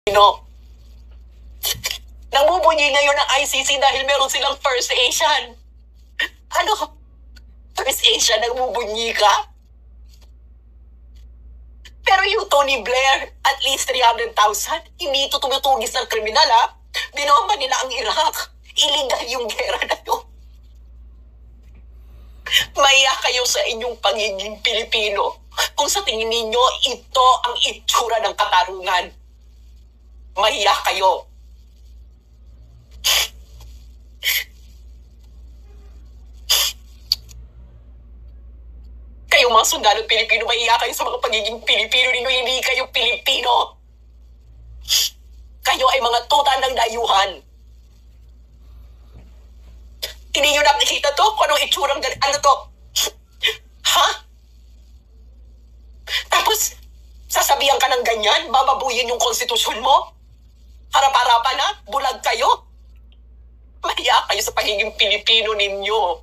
Pilipino. Namubunyi ngayon ng ICC dahil meron silang First Asian. Ano? First Asian, namubunyi ka? Pero yung Tony Blair, at least 300,000, hindi ito tumutugis ng kriminal, ha? Binomba nila ang Iraq. Illegal yung gera na yun. Maya kayo sa inyong pagiging Pilipino kung sa tingin ninyo ito ang itsura ng katarungan. Mahiya kayo. Kayo mga sundalong Pilipino, mahiya kayo sa mga pagiging Pilipino ninyo, hindi kayo Pilipino. Kayo ay mga tuta ng dayuhan. Hindi nyo nakikita to? Kung anong itsurang ano to? Ha? Tapos, sasabihan ka ng ganyan? Bababuyin yung konstitusyon mo? Harap-harapan na? Bulag kayo? Mahiya kayo sa pagiging Pilipino ninyo.